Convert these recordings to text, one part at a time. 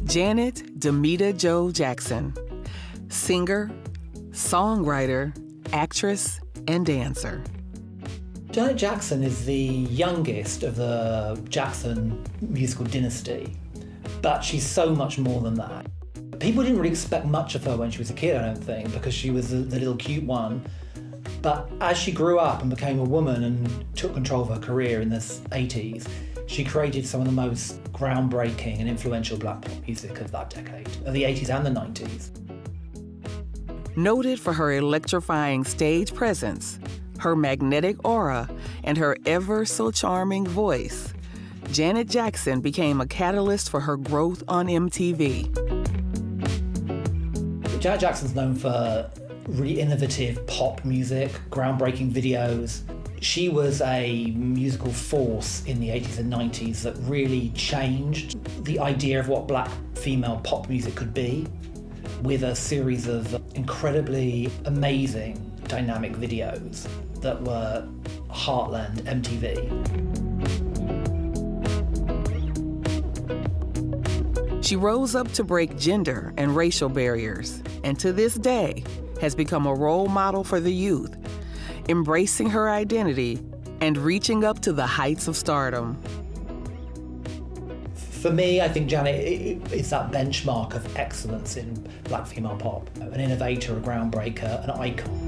Janet Demita Jo Jackson, singer, songwriter, actress, and dancer. Janet Jackson is the youngest of the Jackson musical dynasty, but she's so much more than that. People didn't really expect much of her when she was a kid, I don't think, because she was the little cute one. But as she grew up and became a woman and took control of her career in the 80s, she created some of the most groundbreaking and influential black pop music of that decade, of the 80s and the 90s. Noted for her electrifying stage presence, her magnetic aura, and her ever-so-charming voice, Janet Jackson became a catalyst for her growth on MTV. Janet Jackson's known for really innovative pop music, groundbreaking videos. She was a musical force in the 80s and 90s that really changed the idea of what black female pop music could be, with a series of incredibly amazing dynamic videos that were Heartland MTV. She rose up to break gender and racial barriers, and to this day has become a role model for the youth, embracing her identity and reaching up to the heights of stardom. For me, I think Janet is that benchmark of excellence in black female pop, an innovator, a groundbreaker, an icon.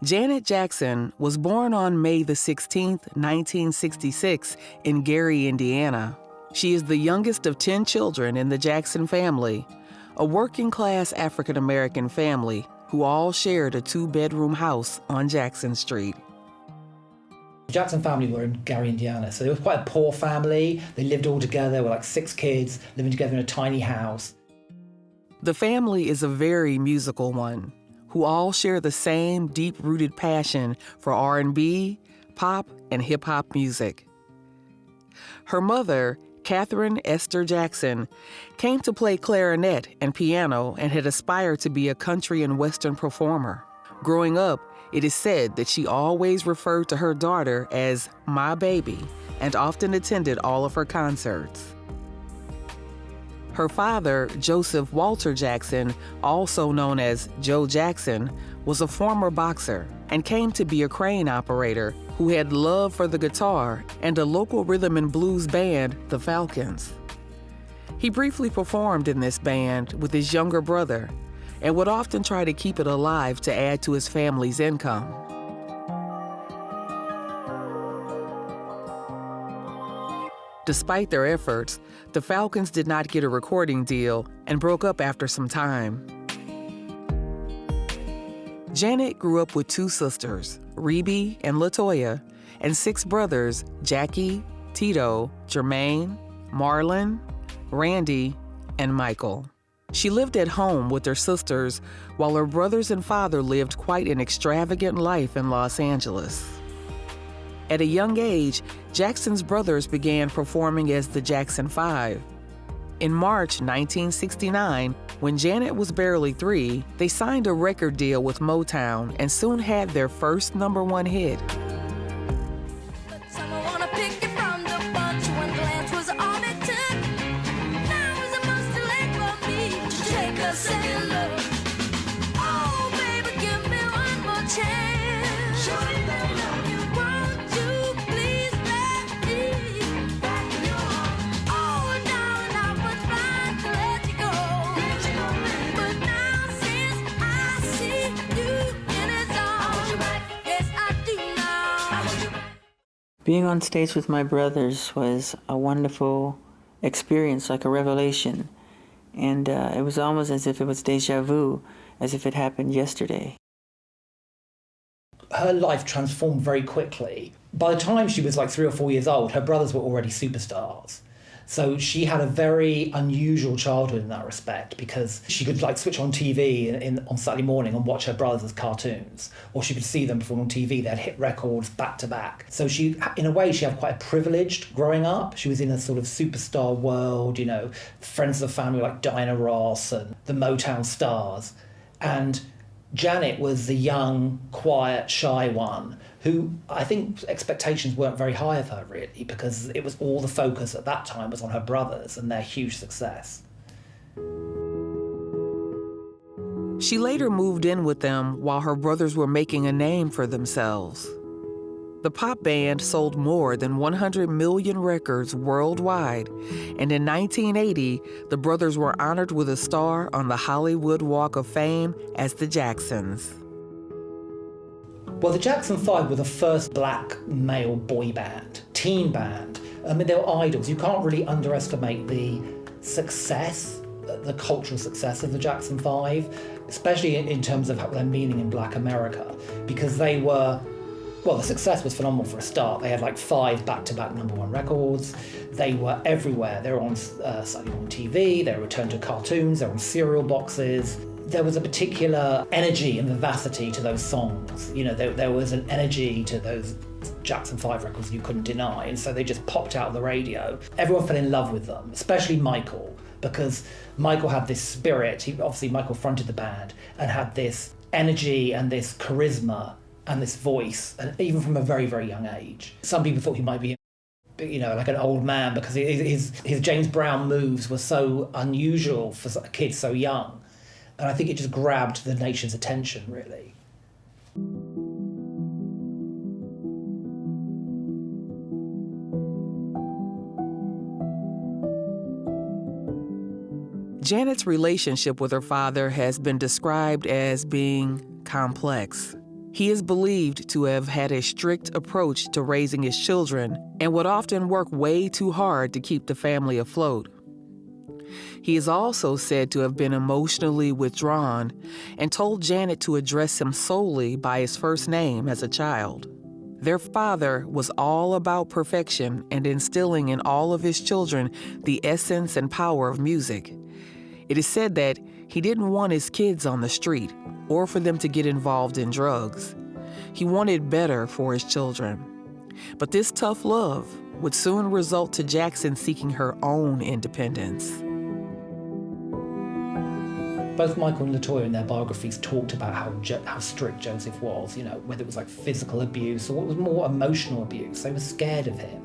Janet Jackson was born on May the 16th, 1966 in Gary, Indiana. She is the youngest of 10 children in the Jackson family, a working-class African-American family who all shared a 2-bedroom house on Jackson Street. The Jackson family were in Gary, Indiana, so they were quite a poor family. They lived all together, there were like 6 kids living together in a tiny house. The family is a very musical one, who all share the same deep-rooted passion for R&B, pop, and hip-hop music. Her mother, Catherine Esther Jackson, came to play clarinet and piano and had aspired to be a country and Western performer. Growing up, it is said that she always referred to her daughter as "my baby" and often attended all of her concerts. Her father, Joseph Walter Jackson, also known as Joe Jackson, was a former boxer and came to be a crane operator who had love for the guitar and a local rhythm and blues band, the Falcons. He briefly performed in this band with his younger brother and would often try to keep it alive to add to his family's income. Despite their efforts, the Falcons did not get a recording deal and broke up after some time. Janet grew up with 2 sisters, Rebe and LaToya, and 6 brothers, Jackie, Tito, Jermaine, Marlon, Randy, and Michael. She lived at home with her sisters while her brothers and father lived quite an extravagant life in Los Angeles. At a young age, Jackson's brothers began performing as the Jackson 5. In March 1969, when Janet was barely 3, they signed a record deal with Motown and soon had their first #1 hit. Being on stage with my brothers was a wonderful experience, like a revelation. And it was almost as if it was déjà vu, as if it happened yesterday. Her life transformed very quickly. By the time she was like 3 or 4 years old, her brothers were already superstars. So she had a very unusual childhood in that respect, because she could like switch on TV on Saturday morning and watch her brothers as cartoons, or she could see them perform on TV. They had hit records back to back. So she, in a way, she had quite a privileged growing up. She was in a sort of superstar world, you know, friends of the family like Diana Ross and the Motown stars. And Janet was the young, quiet, shy one who I think expectations weren't very high of her, really, because it was all the focus at that time was on her brothers and their huge success. She later moved in with them while her brothers were making a name for themselves. The pop band sold more than 100 million records worldwide, and in 1980, the brothers were honored with a star on the Hollywood Walk of Fame as the Jacksons. Well, the Jackson 5 were the first black male boy band, teen band. I mean, they were idols. You can't really underestimate the success, the cultural success of the Jackson 5, especially in terms of their meaning in black America, because they were, well, the success was phenomenal for a start. They had like 5 back-to-back #1 records. They were everywhere. They were on Saturday morning TV, they were returned to cartoons, they were on cereal boxes. There was a particular energy and vivacity to those songs. You know, there was an energy to those Jackson 5 records you couldn't deny, and so they just popped out of the radio. Everyone fell in love with them, especially Michael, because Michael had this spirit. Michael fronted the band and had this energy and this charisma and this voice, and even from a very, very young age. Some people thought he might be, you know, like an old man, because his James Brown moves were so unusual for a kid so young. And I think it just grabbed the nation's attention, really. Janet's relationship with her father has been described as being complex. He is believed to have had a strict approach to raising his children and would often work way too hard to keep the family afloat. He is also said to have been emotionally withdrawn and told Janet to address him solely by his first name as a child. Their father was all about perfection and instilling in all of his children the essence and power of music. It is said that he didn't want his kids on the street or for them to get involved in drugs. He wanted better for his children. But this tough love would soon result to Jackson seeking her own independence. Both Michael and LaToya in their biographies talked about how strict Joseph was, you know, whether it was like physical abuse or what was more emotional abuse. They were scared of him.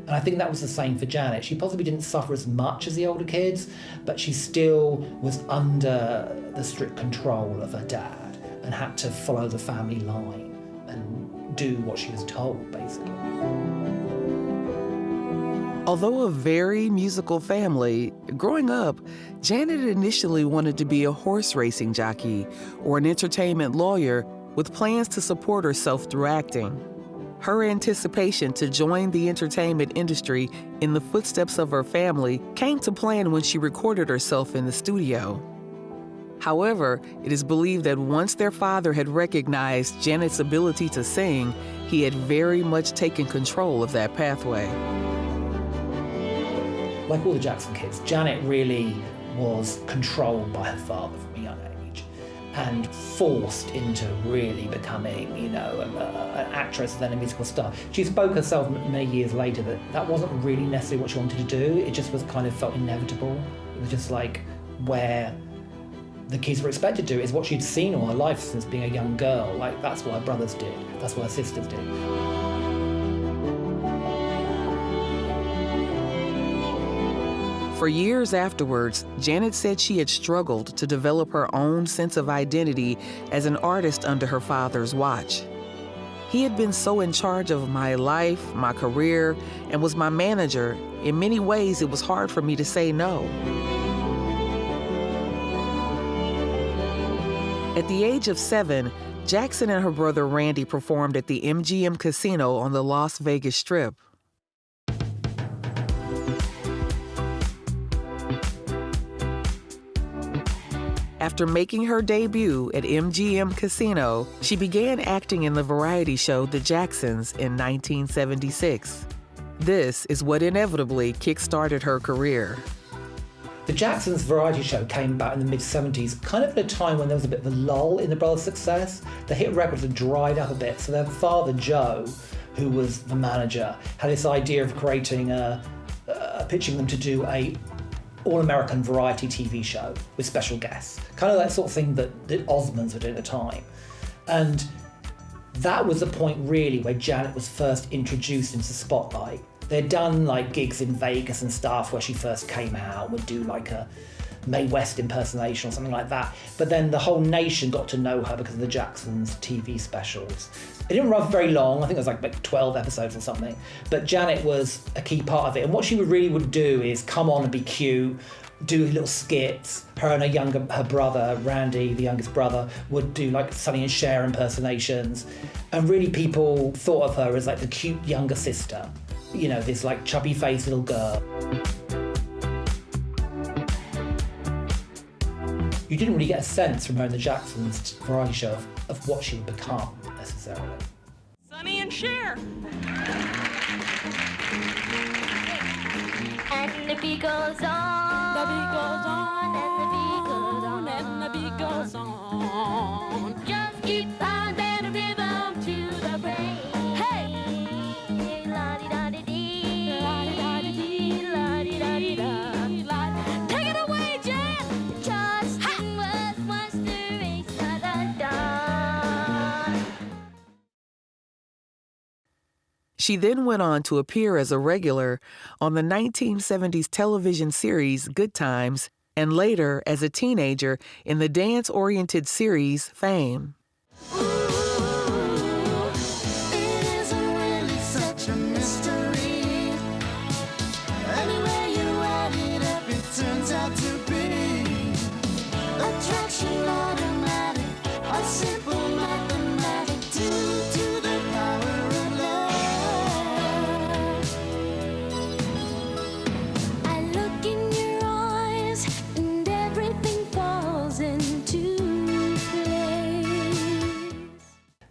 And I think that was the same for Janet. She possibly didn't suffer as much as the older kids, but she still was under the strict control of her dad and had to follow the family line and do what she was told, basically. Although a very musical family, growing up, Janet initially wanted to be a horse racing jockey or an entertainment lawyer with plans to support herself through acting. Her anticipation to join the entertainment industry in the footsteps of her family came to plan when she recorded herself in the studio. However, it is believed that once their father had recognized Janet's ability to sing, he had very much taken control of that pathway. Like all the Jackson kids, Janet really was controlled by her father from a young age and forced into really becoming, you know, an actress and then a musical star. She spoke herself many years later that wasn't really necessarily what she wanted to do. It just was kind of felt inevitable. It was just like where the kids were expected to. It's what she'd seen all her life since being a young girl. Like, that's what her brothers did. That's what her sisters did. For years afterwards, Janet said she had struggled to develop her own sense of identity as an artist under her father's watch. He had been so in charge of my life, my career, and was my manager. In many ways, it was hard for me to say no. At the age of 7, Jackson and her brother Randy performed at the MGM Casino on the Las Vegas Strip. After making her debut at MGM Casino, she began acting in the variety show The Jacksons in 1976. This is what inevitably kick-started her career. The Jacksons' variety show came about in the mid-70s, kind of at a time when there was a bit of a lull in the brothers' success. The hit records had dried up a bit, so their father, Joe, who was the manager, had this idea of creating pitching them to do a all-American variety TV show with special guests. Kind of that sort of thing that the Osmonds were doing at the time. And that was the point, really, where Janet was first introduced into the spotlight. They'd done like gigs in Vegas and stuff where she first came out, would do like a Mae West impersonation or something like that. But then the whole nation got to know her because of the Jacksons' TV specials. It didn't run very long. I think it was like 12 episodes or something. But Janet was a key part of it. And what she really would do is come on and be cute, do little skits. Her and her brother, Randy, the youngest brother, would do like Sonny and Cher impersonations. And really people thought of her as like the cute younger sister. You know, this like chubby-faced little girl. You didn't really get a sense from her in the Jacksons' variety show of what she would become, necessarily. Sonny and Cher. And the beat goes on, the beat goes on, and the beat goes on, and the beat goes on. Just keep on that rhythm to the brain. Hey, la-di-da-di-dee, la-di-da-di-dee, la-di-da-di-da. Take it away, Jen. Just was once the race, da-da-da. She then went on to appear as a regular on the 1970s television series Good Times, and later as a teenager in the dance-oriented series Fame.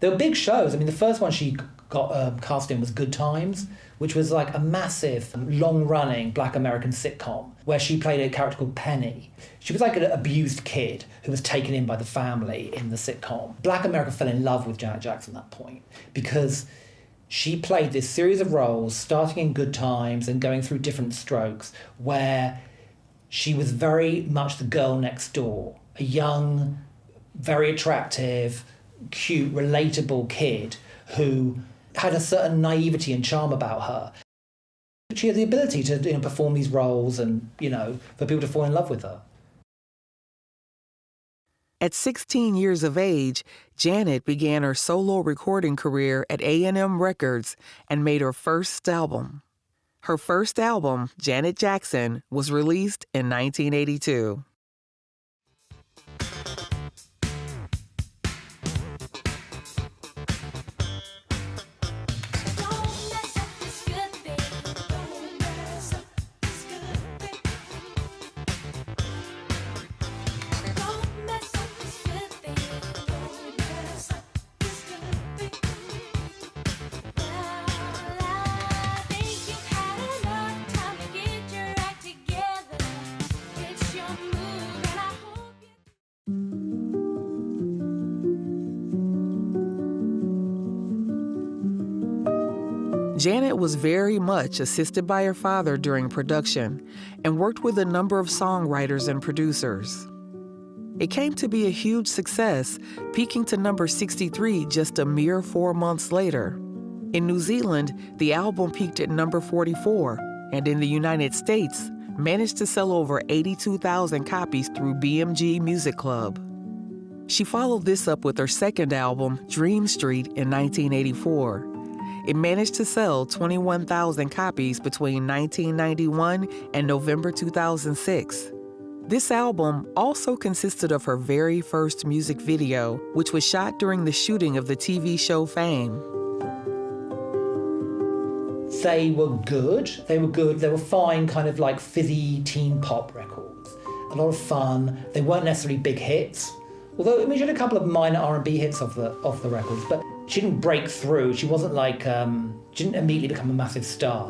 There were big shows. I mean, the first one she got cast in was Good Times, which was like a massive, long-running Black American sitcom where she played a character called Penny. She was like an abused kid who was taken in by the family in the sitcom. Black America fell in love with Janet Jackson at that point because she played this series of roles, starting in Good Times and going through different strokes, where she was very much the girl next door, a young, very attractive, cute, relatable kid who had a certain naivety and charm about her. She had the ability to perform these roles and, for people to fall in love with her. At 16 years of age, Janet began her solo recording career at A&M Records and made her first album. Her first album, Janet Jackson, was released in 1982. Janet was very much assisted by her father during production and worked with a number of songwriters and producers. It came to be a huge success, peaking to number 63 just a mere 4 months later. In New Zealand, the album peaked at number 44, and in the United States, managed to sell over 82,000 copies through BMG Music Club. She followed this up with her second album, Dream Street, in 1984. It managed to sell 21,000 copies between 1991 and November 2006. This album also consisted of her very first music video, which was shot during the shooting of the TV show Fame. They were good. They were fine, kind of like fizzy teen pop records. A lot of fun. They weren't necessarily big hits. Although, I mean, she had a couple of minor R&B hits off the records, but she didn't break through. She wasn't like, she didn't immediately become a massive star.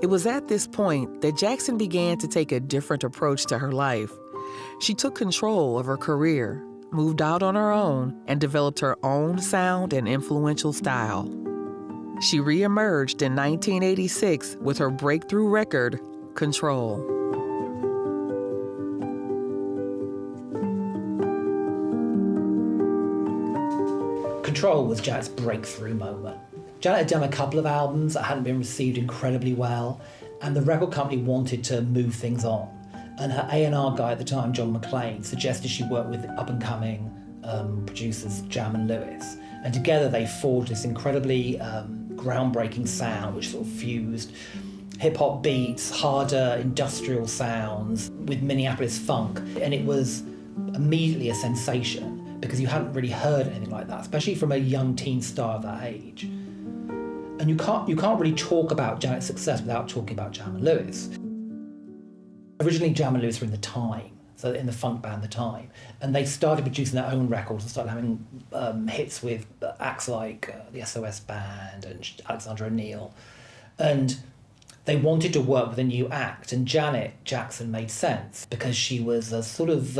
It was at this point that Jackson began to take a different approach to her life. She took control of her career, moved out on her own, and developed her own sound and influential style. She reemerged in 1986 with her breakthrough record, Control. Control was Janet's breakthrough moment. Janet had done a couple of albums that hadn't been received incredibly well, and the record company wanted to move things on. And her A&R guy at the time, John McClain, suggested she work with up-and-coming producers Jam and Lewis. And together they forged this incredibly groundbreaking sound, which sort of fused hip-hop beats, harder industrial sounds with Minneapolis funk. And it was immediately a sensation because you hadn't really heard anything like that, especially from a young teen star of that age. And you can't really talk about Janet's success without talking about Jam and Lewis. Originally, Jam and Lewis were in The Time, so in the funk band The Time, and they started producing their own records and started having hits with acts like the SOS Band and Alexandra O'Neill. And they wanted to work with a new act, and Janet Jackson made sense because she was a sort of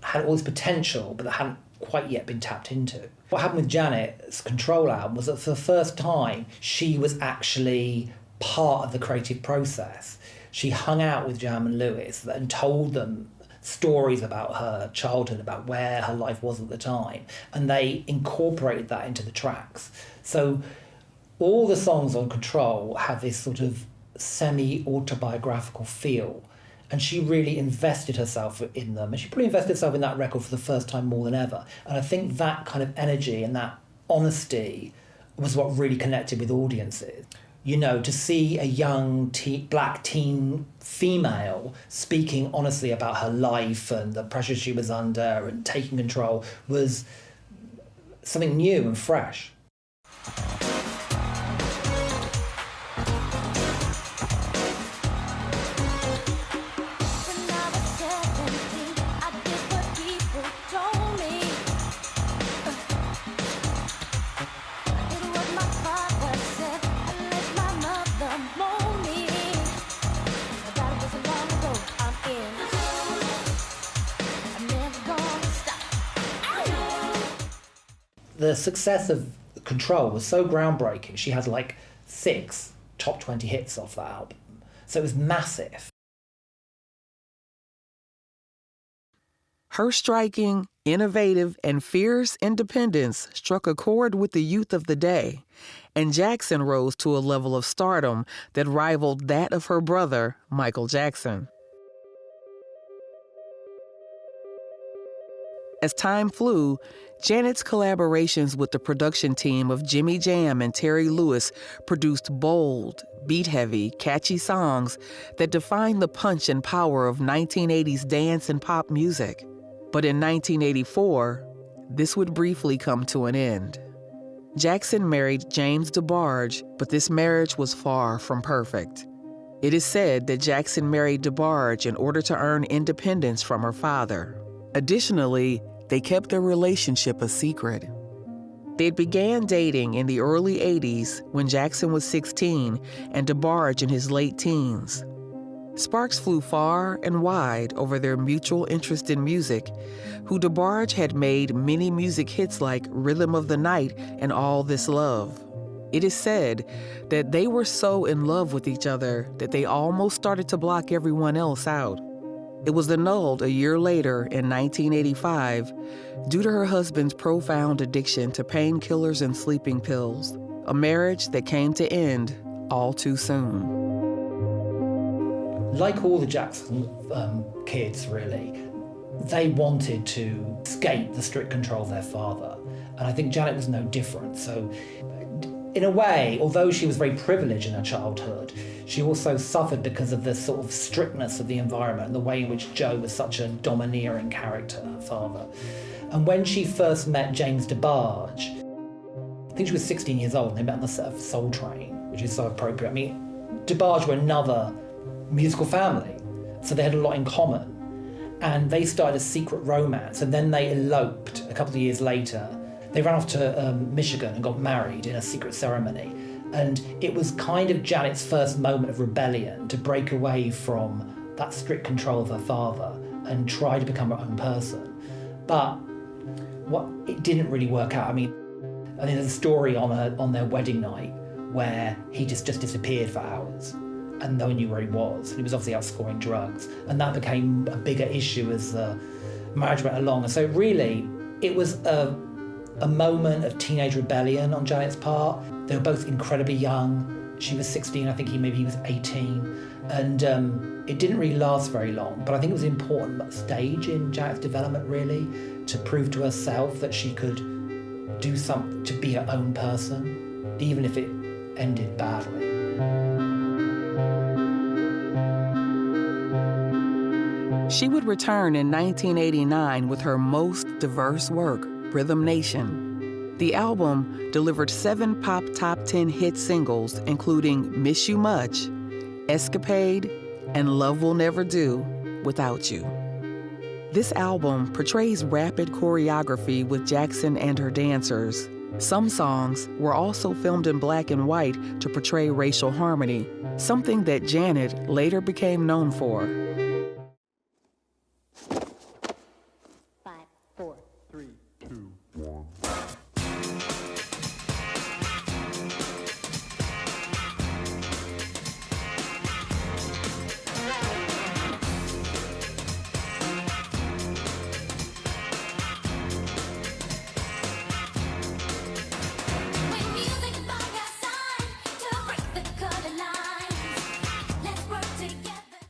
had all this potential, but that hadn't quite yet been tapped into. What happened with Janet's Control album was that for the first time, she was actually part of the creative process. She hung out with Jam and Lewis and told them stories about her childhood, about where her life was at the time, and they incorporated that into the tracks. So all the songs on Control have this sort of semi-autobiographical feel, and she really invested herself in them, and she probably invested herself in that record for the first time more than ever. And I think that kind of energy and that honesty was what really connected with audiences. You know, to see a young black teen female speaking honestly about her life and the pressure she was under and taking control was something new and fresh. The success of Control was so groundbreaking. She had like 6 top 20 hits off that album. So it was massive. Her striking, innovative, and fierce independence struck a chord with the youth of the day, and Jackson rose to a level of stardom that rivaled that of her brother, Michael Jackson. As time flew, Janet's collaborations with the production team of Jimmy Jam and Terry Lewis produced bold, beat-heavy, catchy songs that defined the punch and power of 1980s dance and pop music. But in 1984, this would briefly come to an end. Jackson married James DeBarge, but this marriage was far from perfect. It is said that Jackson married DeBarge in order to earn independence from her father. Additionally, they kept their relationship a secret. They began dating in the early 80s when Jackson was 16 and DeBarge in his late teens. Sparks flew far and wide over their mutual interest in music, who DeBarge had made many music hits like Rhythm of the Night and All This Love. It is said that they were so in love with each other that they almost started to block everyone else out. It was annulled a year later in 1985 due to her husband's profound addiction to painkillers and sleeping pills, a marriage that came to end all too soon. Like all the Jackson kids, really, they wanted to escape the strict control of their father. And I think Janet was no different. So in a way, although she was very privileged in her childhood, she also suffered because of the sort of strictness of the environment and the way in which Joe was such a domineering character, her father. And when she first met James DeBarge, I think she was 16 years old, and they met on the set of Soul Train, which is so appropriate. I mean, DeBarge were another musical family, so they had a lot in common. And they started a secret romance, and then they eloped a couple of years later. They ran off to Michigan and got married in a secret ceremony. And it was kind of Janet's first moment of rebellion to break away from that strict control of her father and try to become her own person. But it didn't really work out. I mean, there's a story on their wedding night where he just disappeared for hours and no one knew where he was. And he was obviously out scoring drugs. And that became a bigger issue as the marriage went along. And so really, it was a moment of teenage rebellion on Janet's part. They were both incredibly young. She was 16, I think he was 18. And it didn't really last very long, but I think it was an important stage in Janet's development, really, to prove to herself that she could do something to be her own person, even if it ended badly. She would return in 1989 with her most diverse work, Rhythm Nation. The album delivered 7 pop top 10 hit singles, including Miss You Much, Escapade, and Love Will Never Do Without You. This album portrays rapid choreography with Jackson and her dancers. Some songs were also filmed in black and white to portray racial harmony, something that Janet later became known for. 5, 4, 3, 2, 1. when music by your side to break the color lines. Let's work together.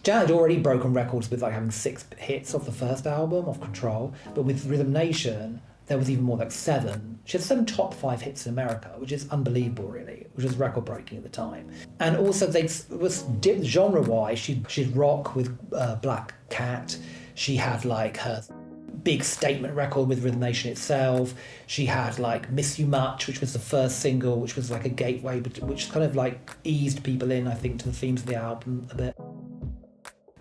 Janet had already broken records with having 6 hits off the first album, off Control, but with Rhythm Nation, there was even more, 7. She had 7 top 5 hits in America, which is unbelievable, really, which was record-breaking at the time. And also, genre-wise, she'd rock with Black Cat. She had, her big statement record with Rhythm Nation itself. She had, Miss You Much, which was the first single, which was a gateway, which kind of, eased people in, I think, to the themes of the album a bit.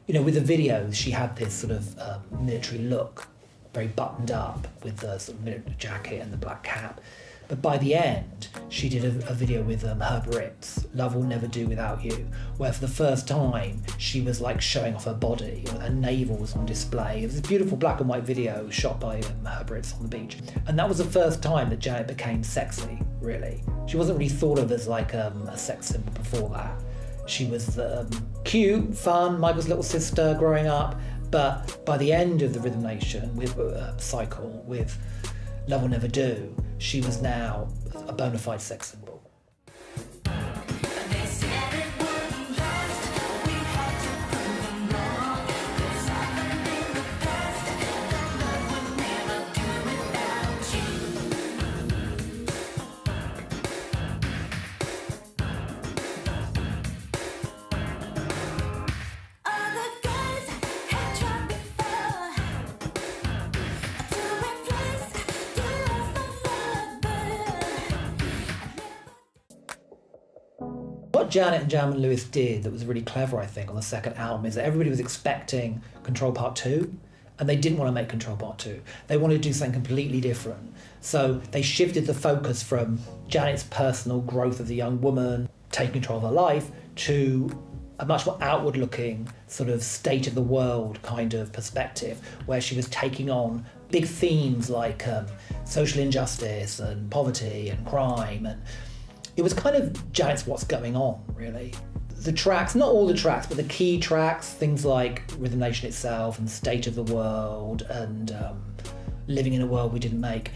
With the videos, she had this sort of military look, very buttoned up with the sort of military jacket and the black cap. But by the end, she did a video with Herb Ritts, Love Will Never Do Without You, where for the first time, she was showing off her body, her navel was on display. It was a beautiful black and white video shot by Herb Ritts on the beach. And that was the first time that Janet became sexy, really. She wasn't really thought of as a sex symbol before that. She was cute, fun, Michael's little sister growing up, but by the end of the Rhythm Nation with Cycle, with Love Will Never Do, she was now a bona fide sex symbol. Other guys have tried before to replace the love of lover. What Janet and Jam and Lewis did that was really clever, I think, on the second album is that everybody was expecting Control Part 2, and they didn't want to make Control Part 2. They wanted to do something completely different. So they shifted the focus from Janet's personal growth as a young woman, taking control of her life, to a much more outward-looking, sort of state-of-the-world kind of perspective, where she was taking on big themes like social injustice and poverty and crime, and it was kind of Janet's What's Going On, really. The tracks, not all the tracks, but the key tracks, things like Rhythm Nation itself and State of the World and Living in a World We Didn't Make,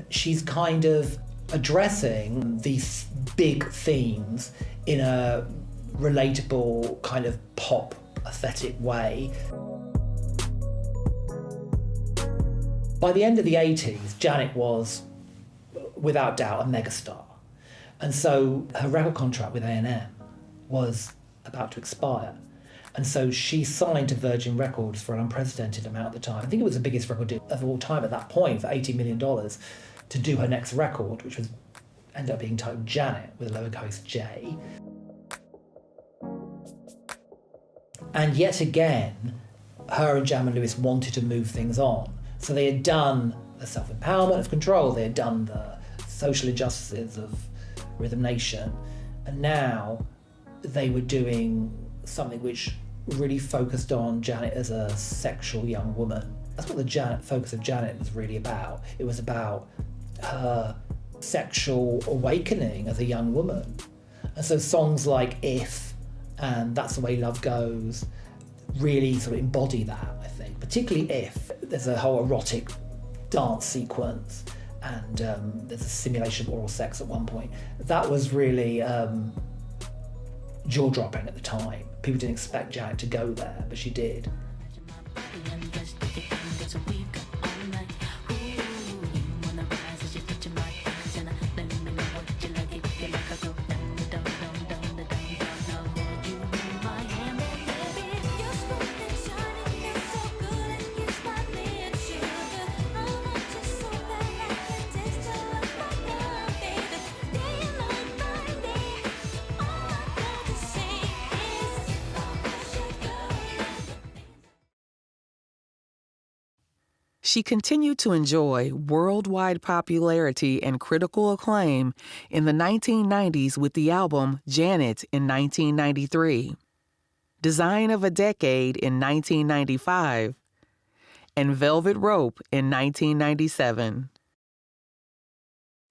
she's kind of addressing these big themes in a relatable kind of pop aesthetic way. By the end of the 80s, Janet was, without doubt, a megastar. And so her record contract with A&M was about to expire. And so she signed to Virgin Records for an unprecedented amount at the time. I think it was the biggest record deal of all time at that point, for $80 million, to do her next record, which ended up being titled Janet, with a lowercase j. And yet again, her and Jam and Lewis wanted to move things on. So they had done the self-empowerment of Control, they had done the social injustices of Rhythm Nation, and now they were doing something which really focused on Janet as a sexual young woman. That's what the focus of Janet was really about. It was about her sexual awakening as a young woman. And so songs like If and That's the Way Love Goes really sort of embody that, I think. Particularly If. There's a whole erotic dance sequence, and there's a simulation of oral sex at one point. That was really jaw-dropping at the time. People didn't expect Janet to go there, but she did. She continued to enjoy worldwide popularity and critical acclaim in the 1990s with the album Janet in 1993, Design of a Decade in 1995, and Velvet Rope in 1997.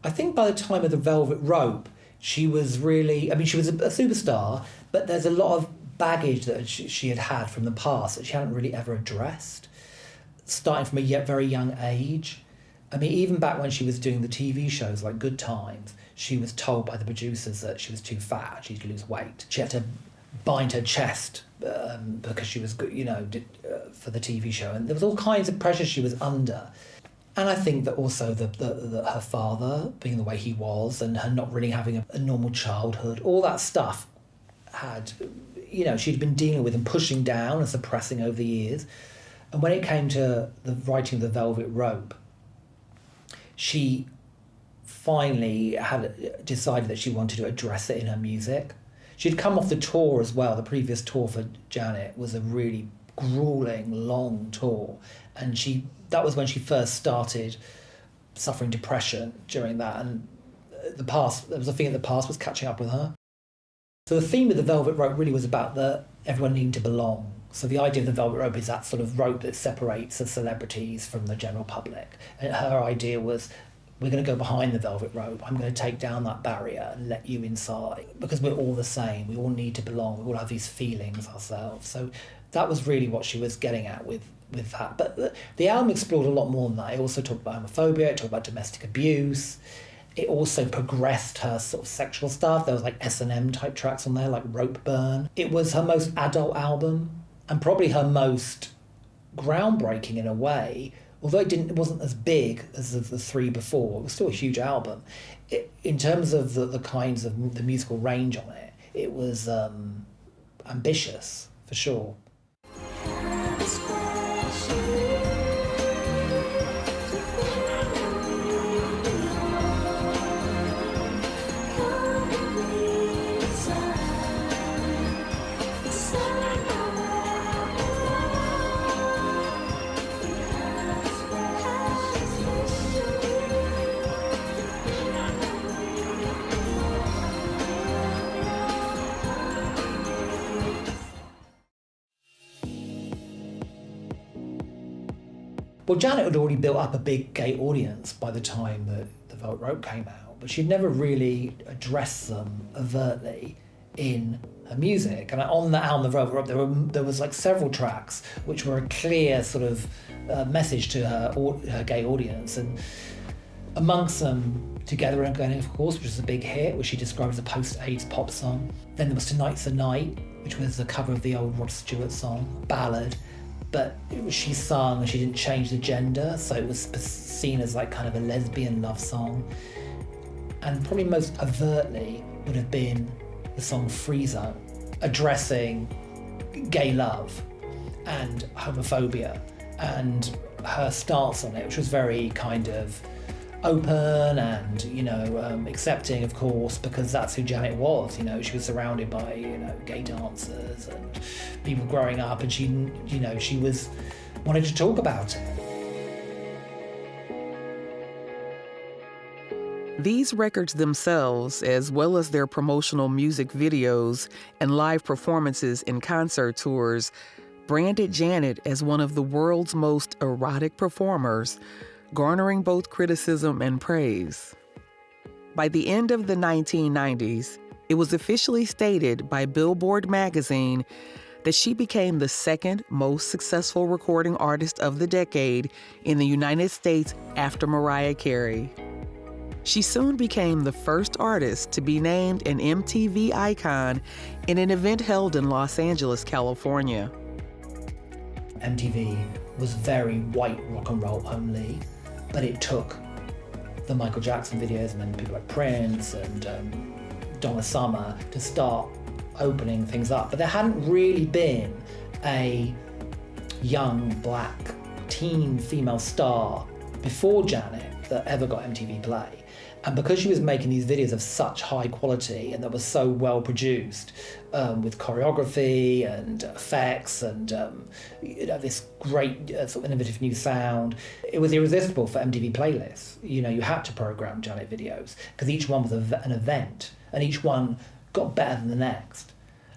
I think by the time of the Velvet Rope, she was really, she was a superstar, but there's a lot of baggage that she had had from the past that she hadn't really ever addressed. Starting from a very young age. Even back when she was doing the TV shows like Good Times, she was told by the producers that she was too fat, she had to lose weight. She had to bind her chest because she was, for the TV show. And there was all kinds of pressure she was under. And I think that also that her father, being the way he was, and her not really having a normal childhood, all that stuff had, she'd been dealing with and pushing down and suppressing over the years. And when it came to the writing of the Velvet Rope, she finally had decided that she wanted to address it in her music. She'd come off the tour as well. The previous tour for Janet was a really grueling, long tour. And that was when she first started suffering depression during that. And there was a feeling the past was catching up with her. So the theme of the Velvet Rope really was about everyone needing to belong. So the idea of the Velvet Rope is that sort of rope that separates the celebrities from the general public. And her idea was, we're going to go behind the Velvet Rope. I'm going to take down that barrier and let you inside. Because we're all the same. We all need to belong. We all have these feelings ourselves. So that was really what she was getting at with that. But the album explored a lot more than that. It also talked about homophobia. It talked about domestic abuse. It also progressed her sort of sexual stuff. There was like S&M type tracks on there, like Rope Burn. It was her most adult album, and probably her most groundbreaking in a way, although it wasn't as big as the three before. It was still a huge album. In terms of the kinds of the musical range on it, it was ambitious, for sure. Well, Janet had already built up a big gay audience by the time that the Velvet Rope came out, but she'd never really addressed them overtly in her music. And on the album, The Velvet Rope, there was like several tracks which were a clear sort of message to her gay audience. And amongst them, Together and Going, of course, which was a big hit, which she described as a post-AIDS pop song. Then there was Tonight's the Night, which was a cover of the old Rod Stewart song, ballad. But she sung and she didn't change the gender, so it was seen as like kind of a lesbian love song. And probably most overtly would have been the song Free Zone, addressing gay love and homophobia and her stance on it, which was very kind of open and, accepting, of course, because that's who Janet was. She was surrounded by, gay dancers and people growing up, and she wanted to talk about it. These records themselves, as well as their promotional music videos and live performances and concert tours, branded Janet as one of the world's most erotic performers, garnering both criticism and praise. By the end of the 1990s, it was officially stated by Billboard magazine that she became the second most successful recording artist of the decade in the United States after Mariah Carey. She soon became the first artist to be named an MTV icon in an event held in Los Angeles, California. MTV was very white rock and roll only, but it took the Michael Jackson videos and then people like Prince and Donna Summer to start opening things up. But there hadn't really been a young black teen female star before Janet that ever got MTV Play. And because she was making these videos of such high quality and that was so well produced, with choreography and effects and this great sort of innovative new sound, it was irresistible for MTV playlists. You know, you had to program Janet videos because each one was an event and each one got better than the next.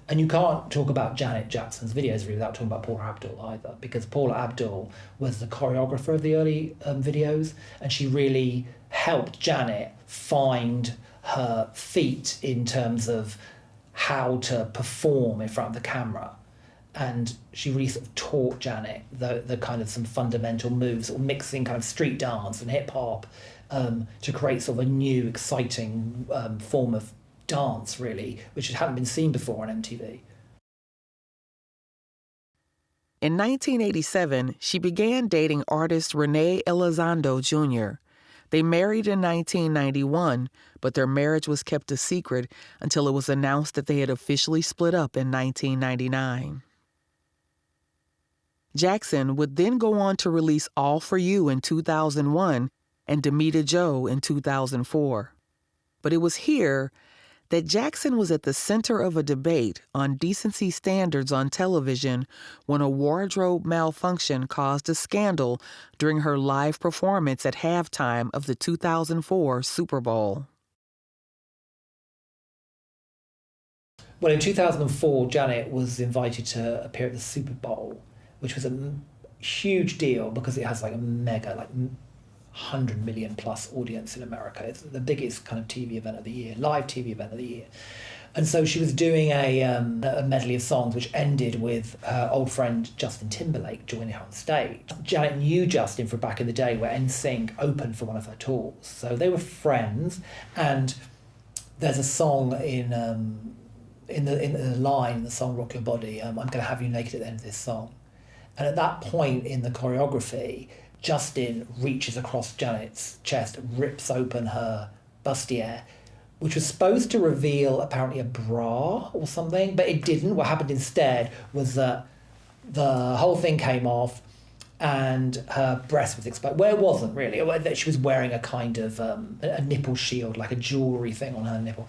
And you can't talk about Janet Jackson's videos really without talking about Paula Abdul either, because Paula Abdul was the choreographer of the early videos, and she really helped Janet find her feet in terms of how to perform in front of the camera. And she really sort of taught Janet the kind of some fundamental moves, or mixing kind of street dance and hip hop to create sort of a new, exciting form of dance, really, which hadn't been seen before on MTV. In 1987, she began dating artist Rene Elizondo Jr. They married in 1991, but their marriage was kept a secret until it was announced that they had officially split up in 1999. Jackson would then go on to release All For You in 2001 and Demita Jo in 2004. But it was here that Jackson was at the center of a debate on decency standards on television when a wardrobe malfunction caused a scandal during her live performance at halftime of the 2004 Super Bowl. Well, in 2004, Janet was invited to appear at the Super Bowl, which was a huge deal because it has like a mega, 100 million plus audience in America. It's the biggest kind of TV event of the year, live TV event of the year. And so she was doing a medley of songs which ended with her old friend Justin Timberlake joining her on stage. Janet knew Justin from back in the day where NSYNC opened for one of her tours. So they were friends, and there's a song in the line in the song Rock Your Body, I'm going to have you naked at the end of this song. And at that point in the choreography, Justin reaches across Janet's chest, rips open her bustier, which was supposed to reveal apparently a bra or something, but it didn't. What happened instead was that the whole thing came off and her breast was exposed. Well, it wasn't really. She was wearing a kind of a nipple shield, like a jewellery thing on her nipple.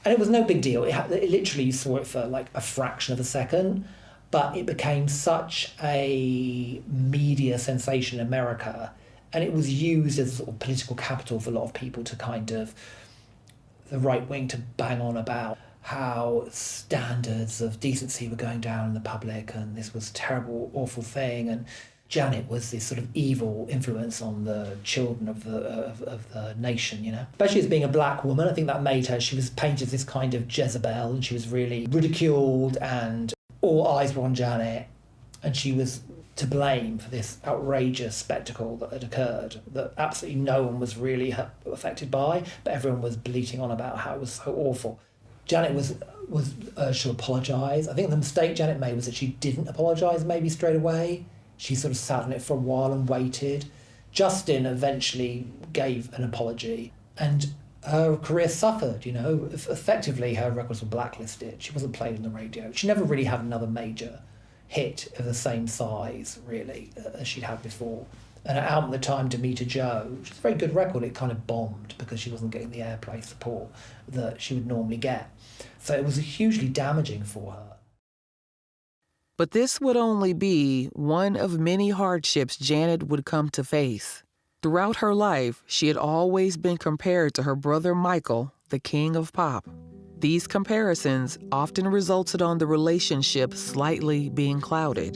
And it was no big deal. It literally, you saw it for like a fraction of a second. But it became such a media sensation in America, and it was used as sort of political capital for a lot of people to kind of, the right wing, to bang on about how standards of decency were going down in the public, and this was a terrible, awful thing. And Janet was this sort of evil influence on the children of the nation, you know. Especially as being a black woman, I think that made her, she was painted as this kind of Jezebel, and she was really ridiculed, and all eyes were on Janet, and she was to blame for this outrageous spectacle that had occurred that absolutely no one was really affected by, but everyone was bleating on about how it was so awful. Janet was urged to apologise. I think the mistake Janet made was that she didn't apologise maybe straight away. She sort of sat on it for a while and waited. Justin eventually gave an apology, and her career suffered, you know. Effectively, her records were blacklisted. She wasn't played on the radio. She never really had another major hit of the same size, really, as she'd had before. And her album at the time, Demita Jo, which is a very good record, it kind of bombed because she wasn't getting the airplay support that she would normally get. So it was hugely damaging for her. But this would only be one of many hardships Janet would come to face. Throughout her life, she had always been compared to her brother Michael, the king of pop. These comparisons often resulted on the relationship slightly being clouded.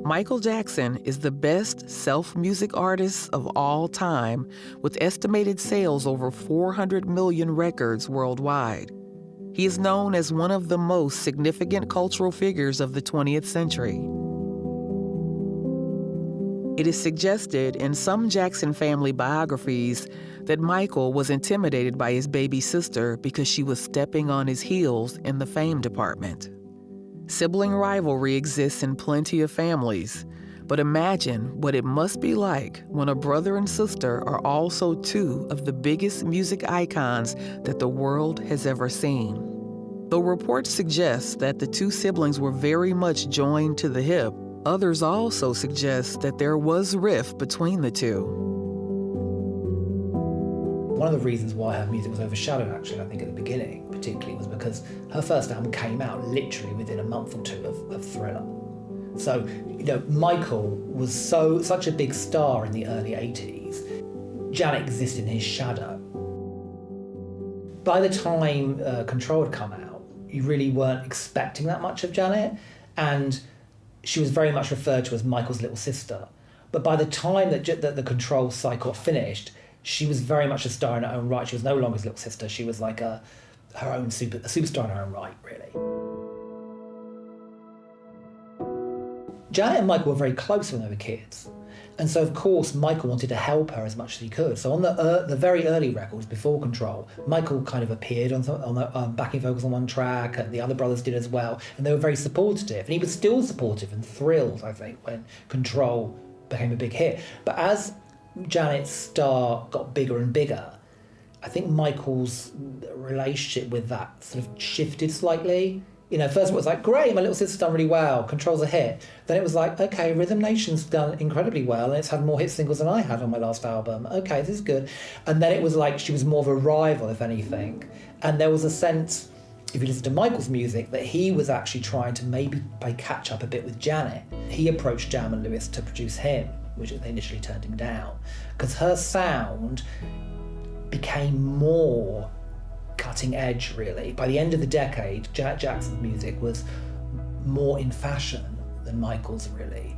Michael Jackson is the best self-music artist of all time, with estimated sales over 400 million records worldwide. He is known as one of the most significant cultural figures of the 20th century. It is suggested in some Jackson family biographies that Michael was intimidated by his baby sister because she was stepping on his heels in the fame department. Sibling rivalry exists in plenty of families, but imagine what it must be like when a brother and sister are also two of the biggest music icons that the world has ever seen. Though reports suggest that the two siblings were very much joined to the hip, others also suggest that there was rift between the two. One of the reasons why her music was overshadowed, actually, I think at the beginning particularly, was because her first album came out literally within a month or two of Thriller. So, Michael was such a big star in the early 80s. Janet existed in his shadow. By the time Control had come out, you really weren't expecting that much of Janet, and she was very much referred to as Michael's little sister. But by the time that the Control cycle finished, she was very much a star in her own right. She was no longer his little sister. She was like a superstar in her own right, really. Janet and Michael were very close when they were kids. And so, of course, Michael wanted to help her as much as he could. So on the very early records, before Control, Michael kind of appeared on the backing vocals on one track, and the other brothers did as well. And they were very supportive. And he was still supportive and thrilled, I think, when Control became a big hit. But as Janet's star got bigger and bigger, I think Michael's relationship with that sort of shifted slightly. First of all, it was like, great, my little sister's done really well, Control's a hit. Then it was like, okay, Rhythm Nation's done incredibly well, and it's had more hit singles than I had on my last album. Okay, this is good. And then it was like she was more of a rival, if anything. And there was a sense, if you listen to Michael's music, that he was actually trying to maybe play catch up a bit with Janet. He approached Jam and Lewis to produce him, which they initially turned him down, because her sound became more cutting edge, really. By the end of the decade, Janet Jackson's music was more in fashion than Michael's, really.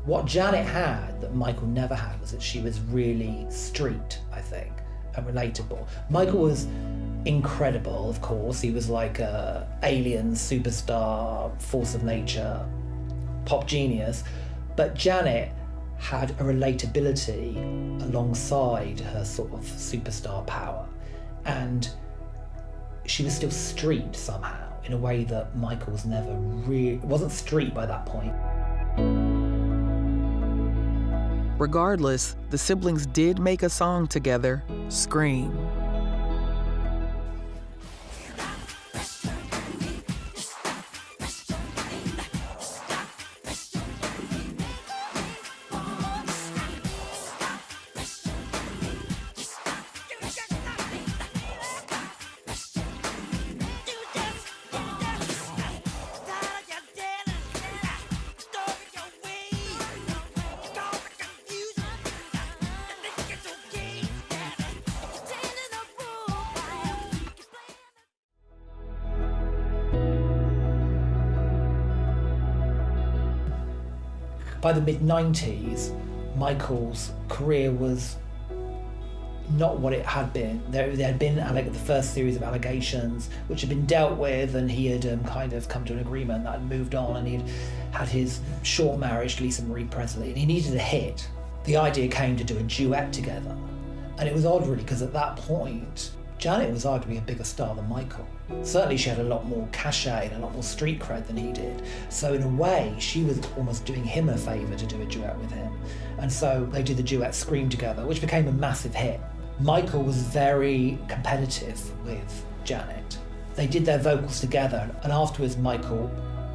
What Janet had that Michael never had was that she was really street, I think, and relatable. Michael was incredible, of course. He was like a alien superstar, force of nature, pop genius. But Janet had a relatability alongside her sort of superstar power. And she was still street somehow, in a way that Michael was never really, wasn't street by that point. Regardless, the siblings did make a song together, Scream. By the mid-90s, Michael's career was not what it had been. There had been the first series of allegations which had been dealt with, and he had kind of come to an agreement that had moved on, and he'd had his short marriage to Lisa Marie Presley, and he needed a hit. The idea came to do a duet together. And it was odd, really, because at that point, Janet was arguably a bigger star than Michael. Certainly she had a lot more cachet and a lot more street cred than he did. So in a way, she was almost doing him a favour to do a duet with him. And so they did the duet Scream together, which became a massive hit. Michael was very competitive with Janet. They did their vocals together, and afterwards Michael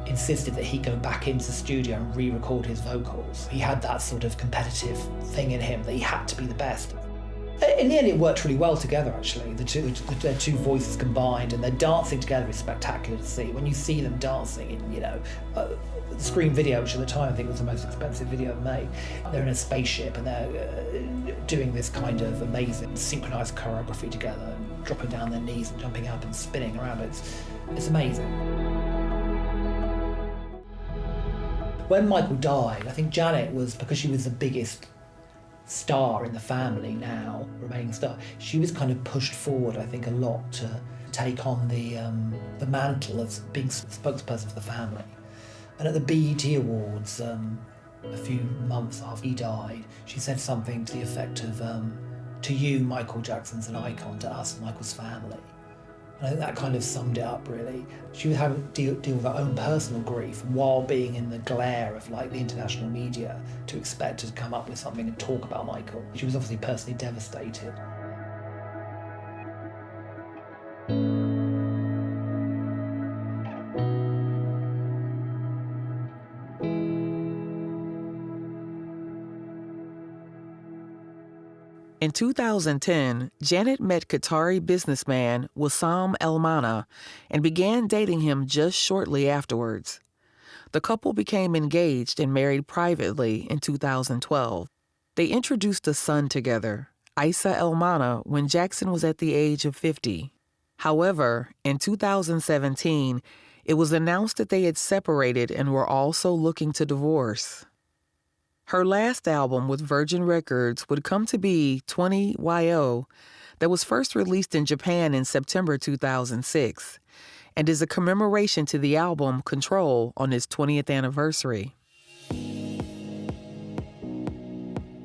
insisted that he go back into the studio and re-record his vocals. He had that sort of competitive thing in him that he had to be the best. In the end, it worked really well together, actually. Their two voices combined, and their dancing together is spectacular to see. When you see them dancing in, the Scream video, which at the time I think was the most expensive video ever made, they're in a spaceship and they're doing this kind of amazing synchronized choreography together, and dropping down their knees and jumping up and spinning around. It's amazing. When Michael died, I think Janet was, because she was the biggest star in the family now, remaining star, she was kind of pushed forward, I think, a lot to take on the mantle of being spokesperson for the family. And at the BET Awards, a few months after he died, she said something to the effect of, "To you, Michael Jackson's an icon, to us, Michael's family." And I think that kind of summed it up, really. She was having to deal with her own personal grief while being in the glare of the international media, to expect to come up with something and talk about Michael. She was obviously personally devastated. In 2010, Janet met Qatari businessman Wissam El-Mana and began dating him just shortly afterwards. The couple became engaged and married privately in 2012. They introduced a son together, Isa El-Mana, when Jackson was at the age of 50. However, in 2017, it was announced that they had separated and were also looking to divorce. Her last album with Virgin Records would come to be 20YO, that was first released in Japan in September 2006, and is a commemoration to the album Control on its 20th anniversary.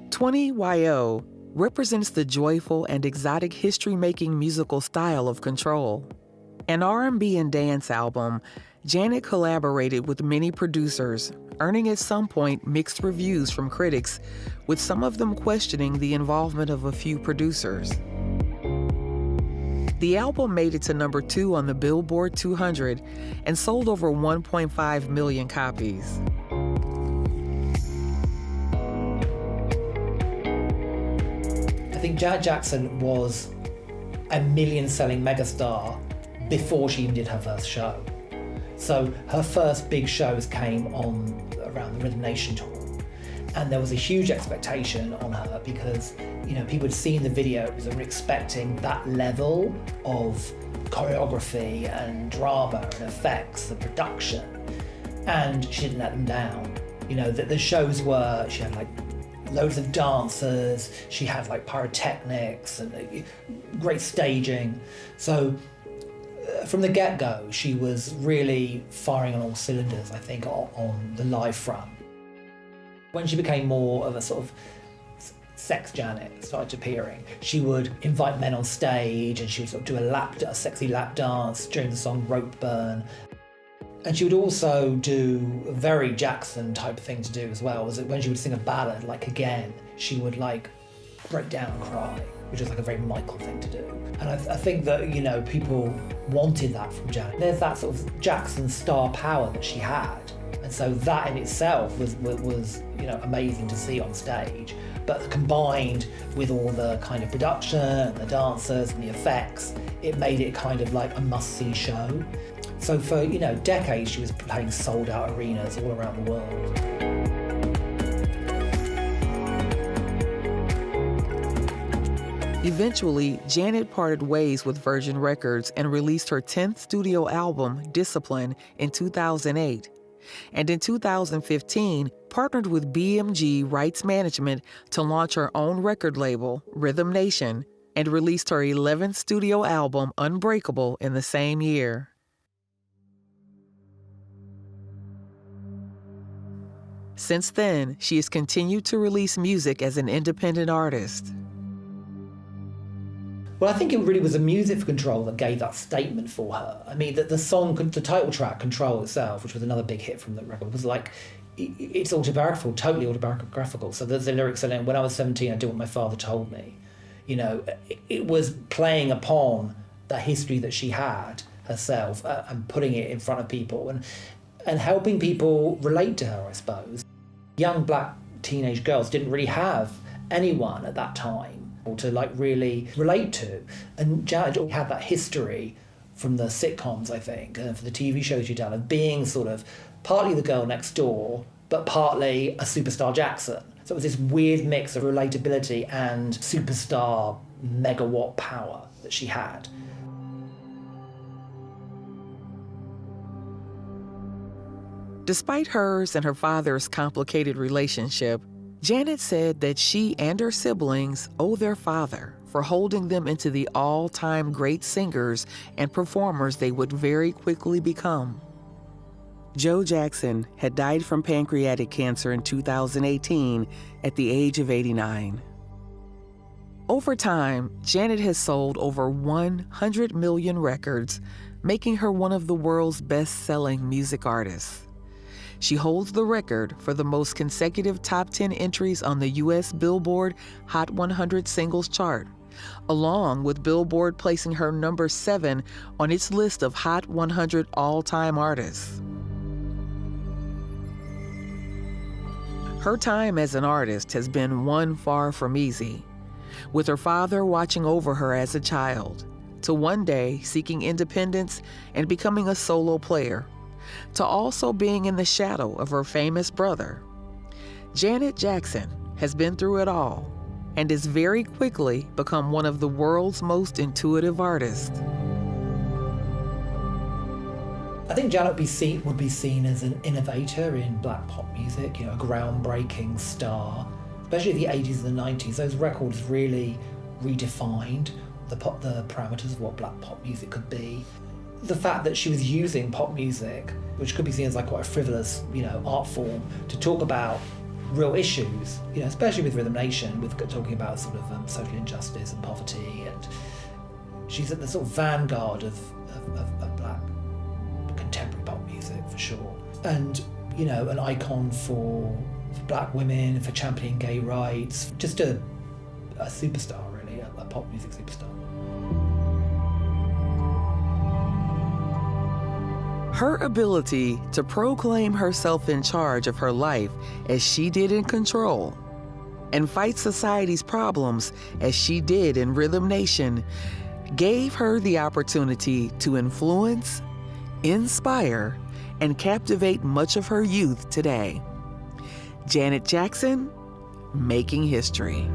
20YO represents the joyful and exotic history-making musical style of Control. An R&B and dance album, Janet collaborated with many producers, earning at some point mixed reviews from critics, with some of them questioning the involvement of a few producers. The album made it to number 2 on the Billboard 200 and sold over 1.5 million copies. I think Janet Jackson was a million-selling megastar before she even did her first show. So her first big shows came on around the Rhythm Nation tour. And there was a huge expectation on her because, people had seen the videos and were expecting that level of choreography and drama and effects and production. And she didn't let them down. The shows were, she had loads of dancers, she had pyrotechnics and great staging. So from the get-go, she was really firing on all cylinders, I think, on the live front. When she became more of a sort of sex Janet started appearing, she would invite men on stage and she would sort of do a sexy lap dance during the song Rope Burn. And she would also do a very Jackson type thing to do as well, was that when she would sing a ballad, like Again, she would break down and cry, which is a very Michael thing to do. And I think that, people wanted that from Janet. There's that sort of Jackson star power that she had. And so that in itself was amazing to see on stage. But combined with all the kind of production, and the dancers and the effects, it made it kind of like a must-see show. So for, decades she was playing sold-out arenas all around the world. Eventually, Janet parted ways with Virgin Records and released her 10th studio album, Discipline, in 2008. And in 2015, partnered with BMG Rights Management to launch her own record label, Rhythm Nation, and released her 11th studio album, Unbreakable, in the same year. Since then, she has continued to release music as an independent artist. Well, I think it really was the music for Control that gave that statement for her. I mean, the song, the title track, Control itself, which was another big hit from the record, was it's autobiographical, totally autobiographical. So there's the lyrics in it, when I was 17, I did what my father told me. It was playing upon the history that she had herself and putting it in front of people and helping people relate to her, I suppose. Young black teenage girls didn't really have anyone at that time to like really relate to. And Janet had that history from the sitcoms, I think, and for the TV shows she'd done, of being sort of partly the girl next door, but partly a superstar Jackson. So it was this weird mix of relatability and superstar megawatt power that she had. Despite hers and her father's complicated relationship, Janet said that she and her siblings owe their father for holding them into the all-time great singers and performers they would very quickly become. Joe Jackson had died from pancreatic cancer in 2018 at the age of 89. Over time, Janet has sold over 100 million records, making her one of the world's best-selling music artists. She holds the record for the most consecutive top 10 entries on the U.S. Billboard Hot 100 Singles chart, along with Billboard placing her number 7 on its list of Hot 100 all-time artists. Her time as an artist has been one far from easy, with her father watching over her as a child, to one day seeking independence and becoming a solo player, to also being in the shadow of her famous brother. Janet Jackson has been through it all and has very quickly become one of the world's most intuitive artists. I think Janet would be seen as an innovator in black pop music, a groundbreaking star. Especially the 80s and the 90s, those records really redefined the parameters of what black pop music could be. The fact that she was using pop music, which could be seen as like quite a frivolous, art form, to talk about real issues, especially with Rhythm Nation, with talking about sort of social injustice and poverty, and she's at the sort of vanguard of black contemporary pop music for sure, and an icon for black women, for championing gay rights, just a superstar really, a pop music superstar. Her ability to proclaim herself in charge of her life as she did in Control, and fight society's problems as she did in Rhythm Nation, gave her the opportunity to influence, inspire, and captivate much of her youth today. Janet Jackson, making history.